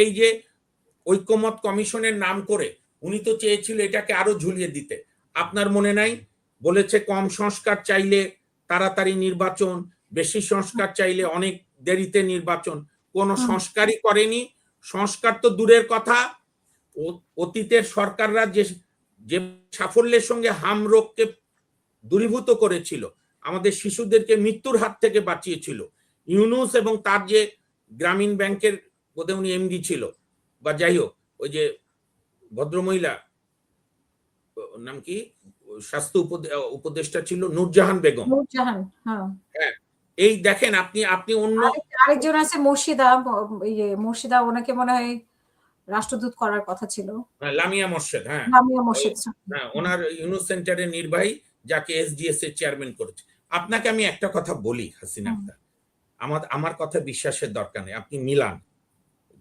এই যে ঐক্যমত কমিশনের নাম করে উনি তো চেয়েছিল এটাকে আরো ঝুলিয়ে দিতে। আপনার মনে নাই, বলেছে কম সংস্কার চাইলে তাড়াতাড়ি নির্বাচন, বেশি সংস্কার চাইলে অনেক দেরিতে নির্বাচন। কোন সংস্কারই করেনি। সংস্কার তো দূরের কথা, অতীতের সরকাররা যে যে সাফল্যের সঙ্গে হামরোগকে দূরীভূত করেছিল, আমাদের শিশুদেরকে মৃত্যুর হাত থেকে বাঁচিয়েছিল, ইউনূস এবং তার যে গ্রামীণ ব্যাংকের বোধহয় উনি এমডি ছিল, বা যাই হোক ওই যে ভদ্রমহিলা নাম কি, স্বাস্থ্য উপদেষ্টা ছিল নূরজাহান বেগম। হ্যাঁ, এই দেখেন আপনি আপনি অন্য আরেকজন আছে মুর্শিদা, ওনাকে মনে হয় রাষ্ট্রদূত করার কথা ছিল, লামিয়া মোর্শেদ। হ্যাঁ, লামিয়া মোর্শেদ, হ্যাঁ, ওনার ইউনূস সেন্টারের নির্বাহী, যাকে এসডিএস এর চেয়ারম্যান করেছে। আপনাকে আমি একটা কথা বলি হাসিনা আক্তার, আমার কথা বিশ্বাসের দরকার নেই, আপনি মিলান,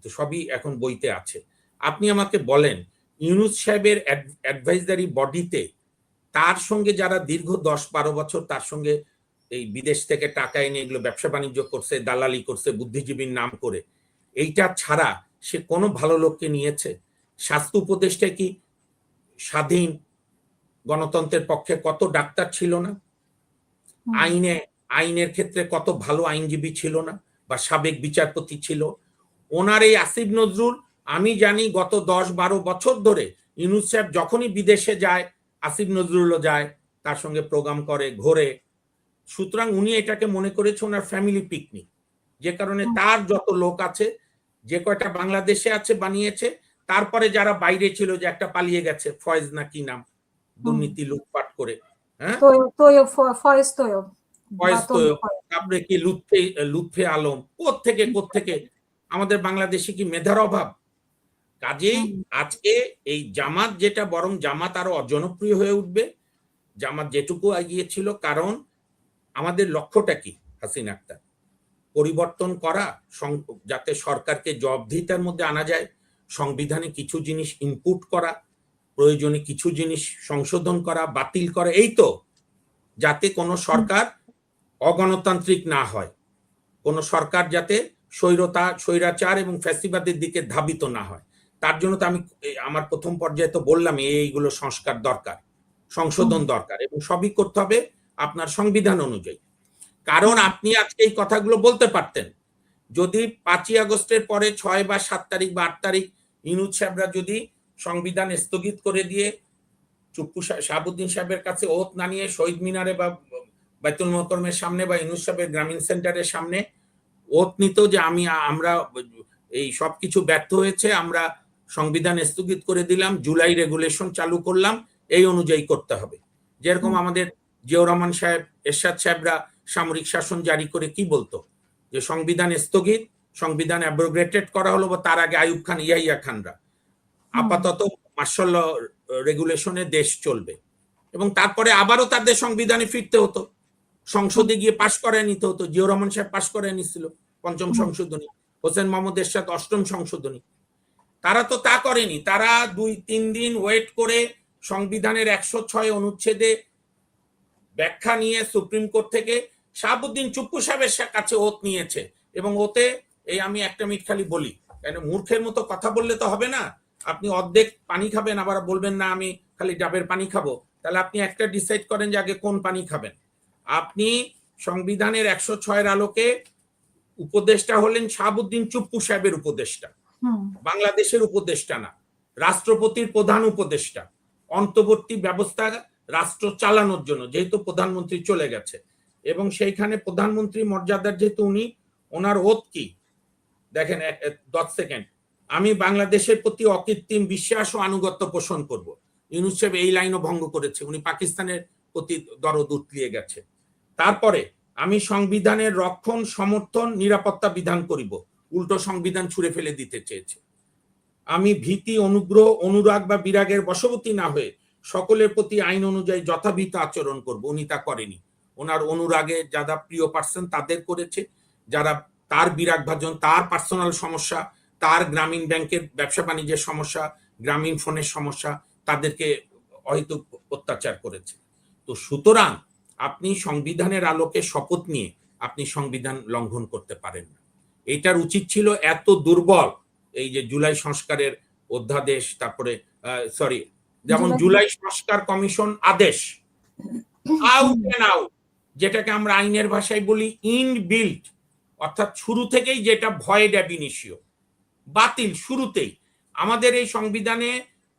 তো সবই এখন বইতে আছে। আপনি আমাকে বলেন ইউনূস সাহেবের অ্যাডভাইজারি বডিতে তার সঙ্গে যারা দীর্ঘ 10-12 বছর তার সঙ্গে এই বিদেশ থেকে টাকা এনে এগুলো ব্যবসা বাণিজ্য করছে, দালালি করছে বুদ্ধিজীবীর নাম করে, এইটা ছাড়া সে কোনো ভালো লোককে নিয়েছে? স্বাস্থ্য উপদেষ্টা কি স্বাধীন গণতন্ত্রের পক্ষে কত ডাক্তার ছিল না? আইনের ক্ষেত্রে কত ভালো আইনজীবী ছিল না, বা সাবেক বিচারপতি ছিল? ওনার এই আসিফ নজরুল, আমি জানি গত 10-12 বছর ধরে ইউনূস সাহেব যখনই বিদেশে যায় আসিফ নজরুলও যায়, তার সঙ্গে প্রোগ্রাম করে, ঘোরে। সুতরাং উনি এটাকে মনে করেছে ওনার ফ্যামিলি পিকনিক, যে কারণে তার যত লোক আছে, যে কয়টা বাংলাদেশে আছে বানিয়েছে, তারপরে যারা বাইরে ছিল, যে একটা পালিয়ে গেছে ফয়েজ না কি নাম, দুর্নীতি লুটপাট করে, হ্যাঁ, তারপরে কি লুৎফে আলম, কোত্থেকে আমাদের বাংলাদেশে কি মেধার অভাব? কাজেই আজকে এই জামাত যেটা, বরং জামাত আরো অজনপ্রিয় হয়ে উঠবে। জামাত যেটুকু এগিয়েছিল, কারণ আমাদের লক্ষ্যটা কি হাসিনা আক্তার, পরিবর্তন করা, যাতে সরকারকে জবাবদিহিতার মধ্যে আনা যায়, সংবিধানে কিছু জিনিস ইনপুট করা, প্রয়োজনে কিছু জিনিস সংশোধন করা, বাতিল করা, এই তো, যাতে কোনো সরকার অগণতান্ত্রিক না হয়, কোনো সরকার যাতে স্বৈরাচার এবং ফ্যাসিবাদের দিকে ধাবিত না হয়। তার জন্য তো আমি আমার প্রথম পর্যায়ে তো বললাম এইগুলো সংস্কার দরকার, সংশোধন দরকার, এবং সবই করতে হবে আপনার সংবিধান অনুযায়ী। কারণ আপনি আজকে এই কথাগুলো বলতে পারতেন যদি 5ই আগস্টের পরে 6 বা 7 তারিখ বা 8 তারিখ ইউনূস সাহেবরা যদি সংবিধান স্থগিত করে দিয়ে শাহাবুদ্দিন সাহেবের কাছে ওত না নিয়ে শহীদ মিনারে বা বাইতুল মোকাররমের সামনে বা ইউনূস সাহেবের গ্রামীণ সেন্টারের সামনে ওত নিত যে আমরা এই সবকিছু ব্যর্থ হয়েছে, আমরা সংবিধান স্থগিত করে দিলাম, জুলাই রেগুলেশন চালু করলাম, এই অনুযায়ী করতে হবে। যেরকম আমাদের জিয়াউর রহমান সাহেব, এরশাদ সাহেবরা সামরিক শাসন জারি করে কি বলতো, যে সংবিধান স্থগিত, সংবিধান অ্যাব্রোগেটেড করা হলো, বা তার আগে আইয়ুব খান, ইয়াহিয়া খানরা, আপাতত মার্শাল রেগুলেশনে দেশ চলবে, এবং তারপরে আবারও তাদের সংবিধানে ফিরতে হতো, সংসদে গিয়ে পাশ করায় নিতে হতো। জিয়াউর রহমান সাহেব পাশ করায় নিচ্ছিল 5ম সংশোধনী, হোসেন মোহাম্মদ এরশাদ 8ম সংশোধনী। তারা তো তা করেনি, তারা 2-3 দিন ওয়েট করে সংবিধানের 106 অনুচ্ছেদে ব্যাখ্যা নিয়ে সুপ্রিম কোর্ট থেকে শাহাবুদ্দিন চুপ্পু সাহেবের কাছে ওত নিয়েছে, এবং ওতে এই আমি একটা মিনিট খালি বলি, কেন মূর্খের মতো কথা বললে তো হবে না। আপনি অর্ধেক পানি খাবেন, আবার বলবেন না আমি খালি ডাবের পানি খাবো, তাহলে আপনি একটা ডিসাইড করেন যে আগে কোন পানি খাবেন। আপনি সংবিধানের 106-এর আলোকে উপদেষ্টা হলেন শাহাবুদ্দিন চুপ্পু সাহেবের উপদেষ্টা, বাংলাদেশের উপদেষ্টা না, রাষ্ট্রপতির প্রধান উপদেষ্টা, অন্তর্বর্তী ব্যবস্থা রাষ্ট্র চালানোর জন্য, যেহেতু প্রধানমন্ত্রী চলে গেছে, এবং সেইখানে প্রধানমন্ত্রী মর্যাদার যেহেতু উনি, ওনার ওত কি দেখেন, 10 সেকেন্ড, আমি বাংলাদেশের প্রতি অকৃত্রিম বিশ্বাস ও আনুগত্য পোষণ করব। ইউনূস সাহেব এই লাইনও ভঙ্গ করেছে, উনি পাকিস্তানের প্রতি দরদ উতলিয়ে গেছে। তারপরে আমি সংবিধানের রক্ষণ, সমর্থন, নিরাপত্তা বিধান করিব, উল্টো সংবিধান ছুঁড়ে ফেলে দিতে চেয়েছে। আমি ভীতি, অনুগ্রহ, অনুরাগ বা বিরাগের বশবর্তী না হয়ে সকলের প্রতি আইন অনুযায়ী যথাবিহিত আচরণ করব, উনি তা করেনি। ওনার অনুরাগে যারা প্রিয় পার্সন তাদের করেছে, যারা তার বিরাগ ভাজন, তার পার্সোনাল সমস্যা, তার গ্রামীণ ব্যাংকের ব্যবসা বাণিজ্যের সমস্যা, গ্রামীণ ফোনের সমস্যা, তাদেরকে অহেতুক অত্যাচার করেছে। তো সুতরাং আপনি সংবিধানের আলোকে শপথ নিয়ে আপনি সংবিধান লঙ্ঘন করতে পারেন না। এটার উচিত ছিল এত দুর্বল এই যে জুলাই সংস্কারের অধ্যাদেশ, তারপরে যেমন জুলাই সংস্কার কমিশন আদেশ আউট এন্ড আউট, যেটাকে আমরা আইনের ভাষায় বলি ইনবিল্ট, অর্থাৎ শুরু থেকেই যেটা ভয়েড অ্যাব ইনিশিও, বাতিল শুরুতেই। আমাদের এই সংবিধানে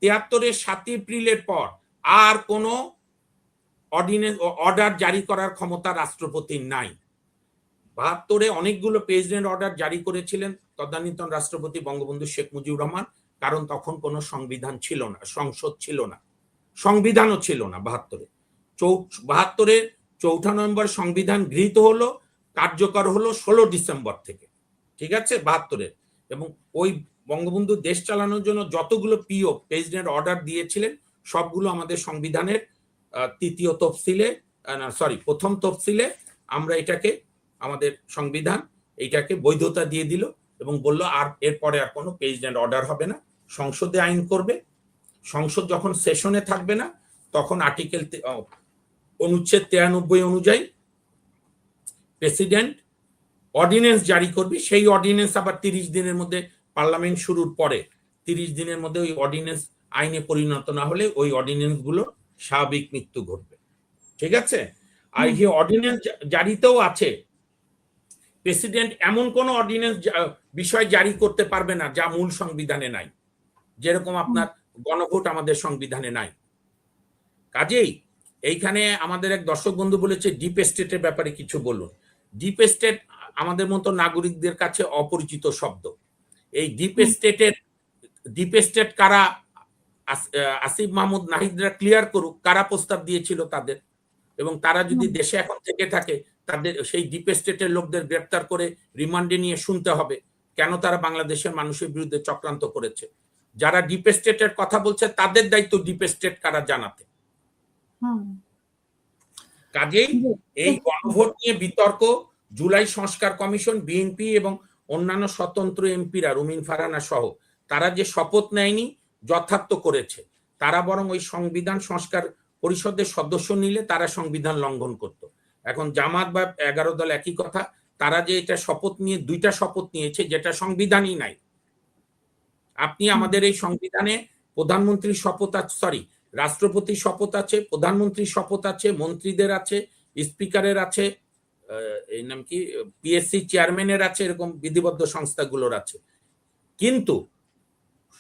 ৭৩-এর ৭ এপ্রিলের পর আর কোনো অর্ডিন্যান্স অর্ডার জারি করার ক্ষমতা রাষ্ট্রপতির নাই। ৭২-এ অনেকগুলো প্রেসিডেন্ট অর্ডার জারি করেছিলেন তদানীন্তন রাষ্ট্রপতি বঙ্গবন্ধু শেখ মুজিবুর রহমান, কারণ তখন কোনো সংবিধান ছিল না, সংসদ ছিল না, সংবিধানও ছিল না। ৭২-এর ৪ নভেম্বর সংবিধান গৃহীত হলো, কার্যকর হলো ১৬ ডিসেম্বর থেকে, ঠিক আছে ৭২-এর। এবং ওই বঙ্গবন্ধু দেশ চালানোর জন্য যতগুলো পিও প্রেসিডেন্ট অর্ডার দিয়েছিলেন সবগুলো আমাদের সংবিধানের প্রথম তফসিলে আমরা এটাকে, আমাদের সংবিধান এইটাকে বৈধতা দিয়ে দিল এবং বলল আর এরপরে আর কোনো প্রেসিডেন্ট অর্ডার হবে না, সংসদে আইন করবে। সংসদ যখন সেশনে থাকবে না তখন আর্টিকেল অনুচ্ছেদ ৯৩ অনুযায়ী প্রেসিডেন্ট অর্ডিন্যান্স জারি করবে। সেই অর্ডিন্যান্স আবার ৩০ দিনের মধ্যে, পার্লামেন্ট শুরুর পরে ৩০ দিনের মধ্যে ওই অর্ডিন্যান্স আইনে পরিণত না হলে ওই অর্ডিন্যান্স গুলো স্বাভাবিক মৃত্যু ঘটবে, ঠিক আছে। আর এই অর্ডিন্যান্স জারিতেও আছে, প্রেসিডেন্ট এমন কোন অর্ডিন্যান্স বিষয় জারি করতে পারবে না যা মূল সংবিধানে নাই, যেরকম আপনার গণভোট আমাদের সংবিধানে নাই। কাজেই এইখানে আমাদের এক দর্শক বন্ধু বলেছে ডিপ স্টেটের ব্যাপারে কিছু বলুন। ডিপ স্টেট আমাদের মতো নাগরিকদের কাছে অপরিচিত শব্দ। এই ডিপ স্টেট কারা, আসিফ মাহমুদ নাহিদরা ক্লিয়ার করুক কারা প্রস্তাব দিয়েছিল তাদের, এবং তারা যদি দেশে এখন থেকে থাকে তাদের সেই ডিপ স্টেটের লোকদের গ্রেপ্তার করে রিমান্ডে নিয়ে শুনতে হবে কেন তারা বাংলাদেশের মানুষের বিরুদ্ধে চক্রান্ত করেছে। যারা ডিপ স্টেটের কথা বলছে তাদের দায়িত্ব ডিপ স্টেট কারা জানাতে। কাজেই এই গণভোট নিয়ে বিতর্ক, জুলাই সংস্কার কমিশন, বিএনপি এবং অন্যান্য স্বতন্ত্র এমপিরা রুমিন ফারহানা সহ তারা যে শপথ নেয়নি যথার্থ করেছে। তারা বরং ওই সংবিধান সংস্কার পরিষদের সদস্য নিলে তারা সংবিধান লঙ্ঘন করত। এখন জামাত বা 11 দল একই কথা, তারা যে এটা শপথ নিয়ে 2টা শপথ নিয়েছে যেটা সংবিধানই নাই। আপনি আমাদের এই সংবিধানে প্রধানমন্ত্রীর শপথ আছে, রাষ্ট্রপতির শপথ আছে, প্রধানমন্ত্রীর শপথ আছে, মন্ত্রীদের আছে, স্পিকারের আছে, এই নাম কি পিএসসি চেয়ারম্যানের আছে, এরকম বিধিবদ্ধ সংস্থাগুলোর আছে। কিন্তু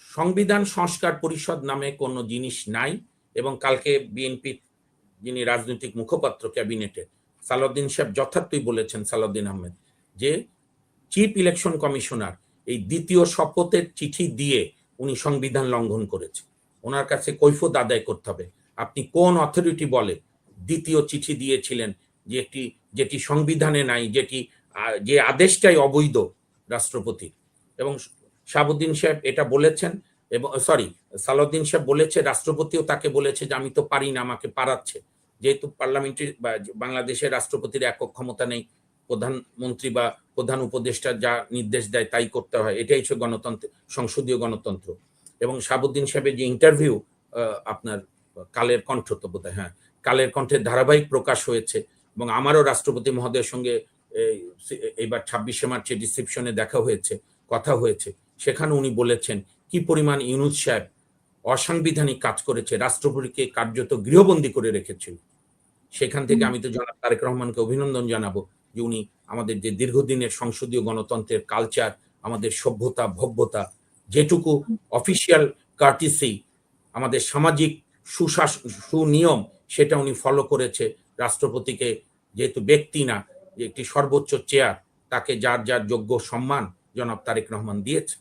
সংবিধান সংস্কার পরিষদ নামে কোনো জিনিস নাই। এবং কালকে বিএনপি যিনি রাজনৈতিক মুখপাত্র ক্যাবিনেটে সালাউদ্দিন সাহেব যথার্থই বলেছেন, সালাউদ্দিন আহমেদ, যে চিফ ইলেকশন কমিশনার এই দ্বিতীয় শপথের চিঠি দিয়ে উনি সংবিধান লঙ্ঘন করেছে। ওনার কাছে কৈফিয়ত আদায় করতে হবে। আপনি কোন অথরিটি বলে দ্বিতীয় চিঠি দিয়েছিলেন যেটি সংবিধানে নাই, যে আদেশটাই অবৈধ রাষ্ট্রপতির। এবং শাহাবুদ্দিন সাহেব এটা বলেছেন, এবং সালাউদ্দিন সাহেব বলেছে, রাষ্ট্রপতিও তাকে বলেছে যে আমি তো পারি না, আমাকে পারাচ্ছে। যেহেতু পার্লামেন্টারি বা বাংলাদেশের রাষ্ট্রপতির একক ক্ষমতা নেই, প্রধানমন্ত্রী বা প্রধান উপদেষ্টা যা নির্দেশ দেয় তাই করতে হয়, এটাই হচ্ছে গণতন্ত্র, সংসদীয় গণতন্ত্র। এবং শাহাবুদ্দিন সাহেবের যে ইন্টারভিউ আপনার কালের কণ্ঠ, তো বোধহয় হ্যাঁ, কালের কণ্ঠের ধারাবাহিক প্রকাশ হয়েছে, এবং আমারও রাষ্ট্রপতি মহোদয়ের সঙ্গে এইবার 26শে মার্চে রিসেপশনে দেখা হয়েছে, কথা হয়েছে। সেখানে উনি বলেছেন কি পরিমাণ ইউনূস সাহেব অসাংবিধানিক কাজ করেছে, রাষ্ট্রপতিকে কার্যত গৃহবন্দী করে রেখেছিল। সেখান থেকে আমি তো জনাব তারেক রহমানকে অভিনন্দন জানাবো যে উনি আমাদের যে দীর্ঘদিনের সংসদীয় গণতন্ত্রের কালচার, আমাদের সভ্যতা ভব্যতা, যেটুকু অফিসিয়াল কার্টিসি, আমাদের সামাজিক সুনিয়ম, সেটা উনি ফলো করেছে। রাষ্ট্রপতিকে যেহেতু ব্যক্তি না, যে একটি সর্বোচ্চ চেয়ার, তাকে যার যার যোগ্য সম্মান জনাব তারেক রহমান দিয়েছে।